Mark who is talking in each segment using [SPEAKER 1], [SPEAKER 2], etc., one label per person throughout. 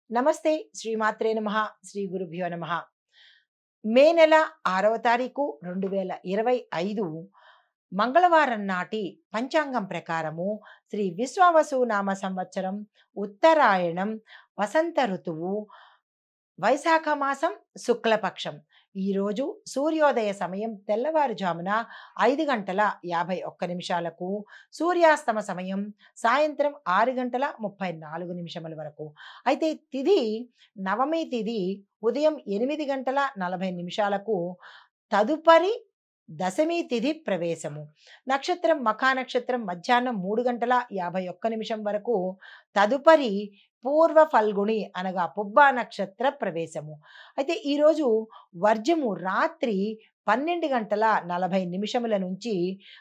[SPEAKER 1] నమస్తే శ్రీమాత్రే నమః శ్రీ గురుభ్యో నమః. మే నెల 6వ తారీఖు 2025 మంగళవారం నాటి పంచాంగం ప్రకారము శ్రీ విశ్వావసు నామ సంవత్సరం ఉత్తరాయణం వసంత ఋతువు వైశాఖ మాసం శుక్లపక్షం. ఈరోజు సూర్యోదయ సమయం తెల్లవారుజామున 5 గంటల 51 నిమిషాలకు, సూర్యాస్తమ సమయం సాయంత్రం 6 గంటల 34 నిమిషముల వరకు. అయితే తిథి నవమి తిథి ఉదయం 8 గంటల 40 నిమిషాలకు, తదుపరి దశమి తిథి ప్రవేశము. నక్షత్రం మఖా నక్షత్రం మధ్యాహ్నం 3 గంటల 51 నిమిషం వరకు, తదుపరి పూర్వ ఫల్గుణి అనగా పుబ్బ నక్షత్ర ప్రవేశము. అయితే ఈరోజు వర్జము రాత్రి 12 గంటల 40 నిమిషముల నుంచి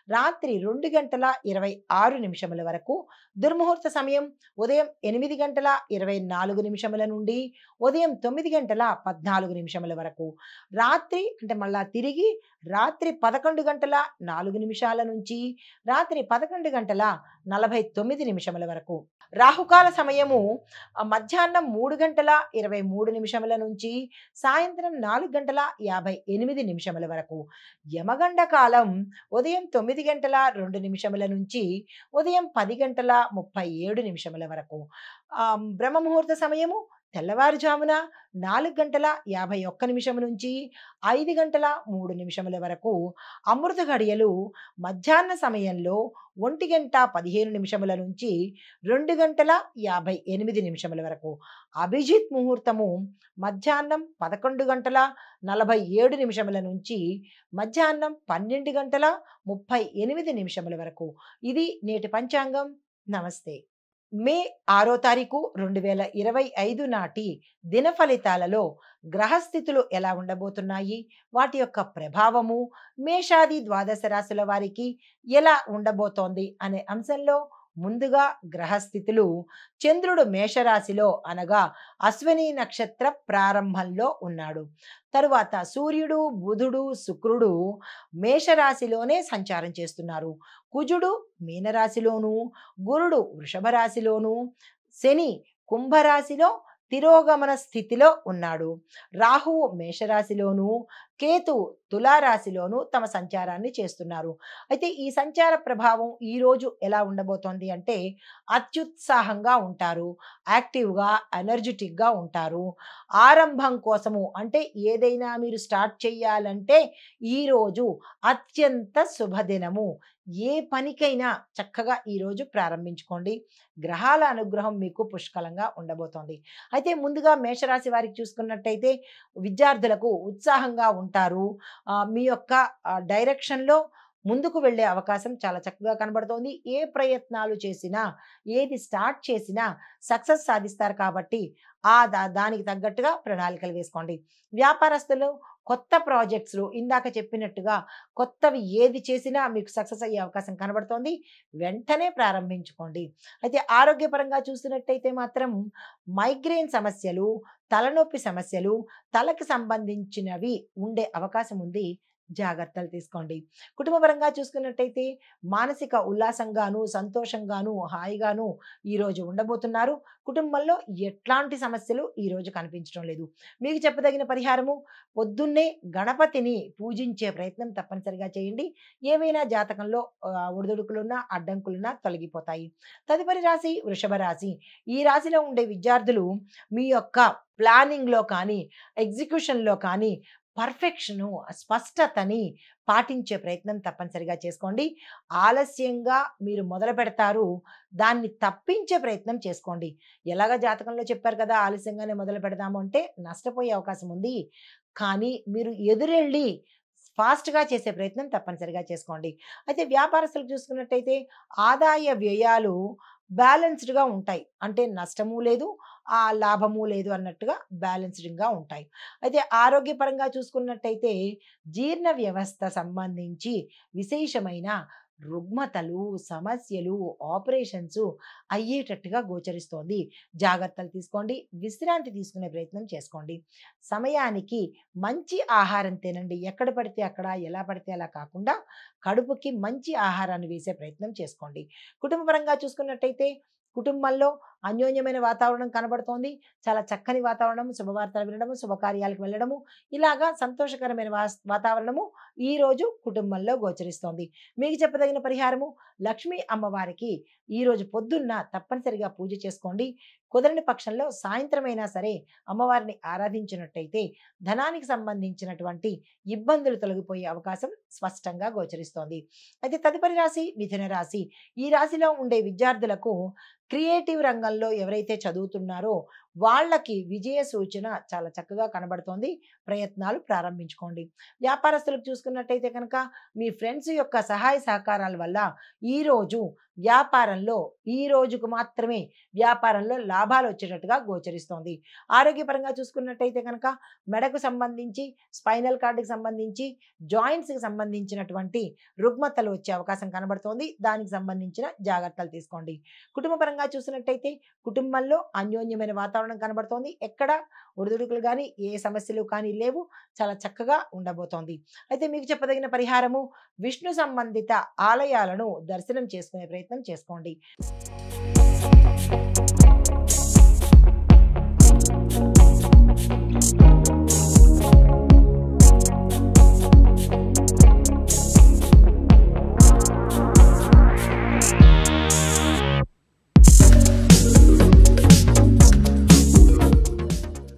[SPEAKER 1] రాత్రి 2 గంటల 26 నిమిషముల వరకు, దుర్ముహూర్త సమయం ఉదయం 8 గంటల 24 నిమిషముల నుండి ఉదయం 9 గంటల 14 నిమిషముల వరకు, రాత్రి అంటే మళ్ళా తిరిగి రాత్రి 11 గంటల 4 నిమిషాల నుంచి రాత్రి 11 గంటల 49 నిమిషముల వరకు. రాహుకాల సమయము మధ్యాహ్నం 3 గంటల 23 నిమిషముల నుంచి సాయంత్రం 4 గంటల 58 నిమిషముల వరకు. యమగండ కాలం ఉదయం 9 గంటల 2 నిమిషముల నుంచి ఉదయం 10 గంటల 37 నిమిషముల వరకు. బ్రహ్మముహూర్త సమయము తెల్లవారుజామున 4 గంటల 51 నిమిషం నుంచి 5 గంటల 3 నిమిషముల వరకు. అమృత ఘడియలు మధ్యాహ్న సమయంలో 1 గంట 15 నిమిషముల నుంచి 2 గంటల 58 నిమిషముల వరకు. అభిజిత్ ముహూర్తము మధ్యాహ్నం 11 గంటల 47 నిమిషముల నుంచి మధ్యాహ్నం 12 గంటల 38 నిమిషముల వరకు. ఇది నేటి పంచాంగం. నమస్తే. మే 6వ తారీఖు 2025 నాటి దిన ఫలితాలలో గ్రహస్థితులు ఎలా ఉండబోతున్నాయి, వాటి యొక్క ప్రభావము మేషాది ద్వాదశ రాశుల వారికి ఎలా ఉండబోతోంది అనే అంశంలో ముందుగా గ్రహస్థితులు. చంద్రుడు మేషరాశిలో అనగా అశ్విని నక్షత్ర ప్రారంభంలో ఉన్నాడు. తరువాత సూర్యుడు, బుధుడు, శుక్రుడు మేషరాశిలోనే సంచారం చేస్తున్నారు. కుజుడు మీనరాశిలోను, గురుడు వృషభ రాశిలోను, శని కుంభరాశిలో తిరోగమన స్థితిలో ఉన్నాడు. రాహువు మేషరాశిలోను, కేతు తులారాశిలోను తమ సంచారాన్ని చేస్తున్నారు. అయితే ఈ సంచార ప్రభావం ఈరోజు ఎలా ఉండబోతోంది అంటే అత్యుత్సాహంగా ఉంటారు, యాక్టివ్గా ఎనర్జెటిక్గా ఉంటారు. ఆరంభం కోసము అంటే ఏదైనా మీరు స్టార్ట్ చేయాలంటే ఈరోజు అత్యంత శుభదినము. ఏ పనికైనా చక్కగా ఈరోజు ప్రారంభించుకోండి. గ్రహాల అనుగ్రహం మీకు పుష్కలంగా ఉండబోతోంది. అయితే ముందుగా మేషరాశి వారికి చూసుకున్నట్టయితే విద్యార్థులకు ఉత్సాహంగా ఉంటారు. మీ యొక్క డైరెక్షన్లో ముందుకు వెళ్ళే అవకాశం చాలా చక్కగా కనబడుతోంది. ఏ ప్రయత్నాలు చేసినా, ఏది స్టార్ట్ చేసినా సక్సెస్ సాధిస్తారు కాబట్టి దానికి తగ్గట్టుగా ప్రణాళికలు వేసుకోండి. వ్యాపారస్తులు కొత్త ప్రాజెక్ట్స్‌లు ఇందాక చెప్పినట్టుగా కొత్తవి ఏది చేసినా మీకు సక్సెస్ అయ్యే అవకాశం కనబడుతోంది. వెంటనే ప్రారంభించుకోండి. అయితే ఆరోగ్యపరంగా చూసినట్టయితే మాత్రం మైగ్రేన్ సమస్యలు, తలనొప్పి సమస్యలు, తలకి సంబంధించినవి ఉండే అవకాశం ఉంది. జాగ్రత్తలు తీసుకోండి. కుటుంబపరంగా చూసుకున్నట్టయితే మానసిక ఉల్లాసంగాను, సంతోషంగాను, హాయిగాను ఈరోజు ఉండబోతున్నారు. కుటుంబంలో ఎట్లాంటి సమస్యలు ఈరోజు కనిపించడం లేదు. మీకు చెప్పదగిన పరిహారము పొద్దున్నే గణపతిని పూజించే ప్రయత్నం తప్పనిసరిగా చేయండి. ఏవైనా జాతకంలో ఒడిదుడుకులున్నా, అడ్డంకులున్నా తొలగిపోతాయి. తదుపరి రాశి వృషభ రాశి. ఈ రాశిలో ఉండే విద్యార్థులు మీ యొక్క ప్లానింగ్‌లో కానీ, ఎగ్జిక్యూషన్‌లో కానీ పర్ఫెక్షను, స్పష్టతని పాటించే ప్రయత్నం తప్పనిసరిగా చేసుకోండి. ఆలస్యంగా మీరు మొదలు పెడతారు, దాన్ని తప్పించే ప్రయత్నం చేసుకోండి. ఎలాగ జాతకంలో చెప్పారు కదా ఆలస్యంగానే మొదలు పెడదాము అంటే నష్టపోయే అవకాశం ఉంది. కానీ మీరు ఎదురెళ్ళి ఫాస్ట్‌గా చేసే ప్రయత్నం తప్పనిసరిగా చేసుకోండి. అయితే వ్యాపారస్తులకు చూసుకున్నట్టయితే ఆదాయ వ్యయాలు బ్యాలెన్స్డ్‌గా ఉంటాయి. అంటే నష్టము లేదు, లాభము లేదు అన్నట్టుగా బ్యాలెన్స్డ్‌గా ఉంటాయి. అయితే ఆరోగ్యపరంగా చూసుకున్నట్టయితే జీర్ణ వ్యవస్థ సంబంధించి విశేషమైన రుగ్మతలు, సమస్యలు, ఆపరేషన్స్ అయ్యేటట్టుగా గోచరిస్తోంది. జాగ్రత్తలు తీసుకోండి. విశ్రాంతి తీసుకునే ప్రయత్నం చేసుకోండి. సమయానికి మంచి ఆహారం తినండి. ఎక్కడ పడితే అక్కడ, ఎలా పడితే అలా కాకుండా కడుపుకి మంచి ఆహారాన్ని వేసే ప్రయత్నం చేసుకోండి. కుటుంబపరంగా చూసుకున్నట్టయితే కుటుంబంలో అన్యోన్యమైన వాతావరణం కనబడుతోంది. చాలా చక్కని వాతావరణం, శుభవార్తలు వినడము, శుభకార్యాలకు వెళ్ళడము, ఇలాగా సంతోషకరమైన వాతావరణము ఈరోజు కుటుంబంలో గోచరిస్తోంది. మీకు చెప్పదగిన పరిహారము, లక్ష్మీ అమ్మవారికి ఈరోజు పొద్దున్న తప్పనిసరిగా పూజ చేసుకోండి. కుదరని పక్షంలో సాయంత్రమైనా సరే అమ్మవారిని ఆరాధించినట్టయితే ధనానికి సంబంధించినటువంటి ఇబ్బందులు తొలగిపోయే అవకాశం స్పష్టంగా గోచరిస్తోంది. అయితే తదుపరి రాశి మిథున రాశి. ఈ రాశిలో ఉండే విద్యార్థులకు క్రియేటివ్ రంగంలో ఎవరైతే చదువుతున్నారో వాళ్ళకి విజయ సూచన చాలా చక్కగా కనబడుతోంది. ప్రయత్నాలు ప్రారంభించుకోండి. వ్యాపారస్తులకు చూసుకున్నట్టయితే కనుక మీ ఫ్రెండ్స్ యొక్క సహాయ సహకారాల వల్ల ఈరోజు వ్యాపారంలో ఈ రోజుకు మాత్రమే వ్యాపారంలో లాభాలు వచ్చేటట్టుగా గోచరిస్తోంది. ఆరోగ్యపరంగా చూసుకున్నట్టయితే కనుక మెడకు సంబంధించి, స్పైనల్ కార్డుకి సంబంధించి, జాయింట్స్కి సంబంధించినటువంటి రుగ్మతలు వచ్చే అవకాశం కనబడుతోంది. దానికి సంబంధించిన జాగ్రత్తలు తీసుకోండి. కుటుంబపరంగా చూసినట్టయితే కుటుంబంలో అన్యోన్యమైన వాతావరణం కనబడుతోంది. ఎక్కడ ఒడిదుడుకులు కానీ ఏ సమస్యలు కానీ లేవు. చాలా చక్కగా ఉండబోతోంది. అయితే మీకు చెప్పదగిన పరిహారము, విష్ణు సంబంధిత ఆలయాలను దర్శనం చేసుకునే ప్రయత్నం చేసుకోండి.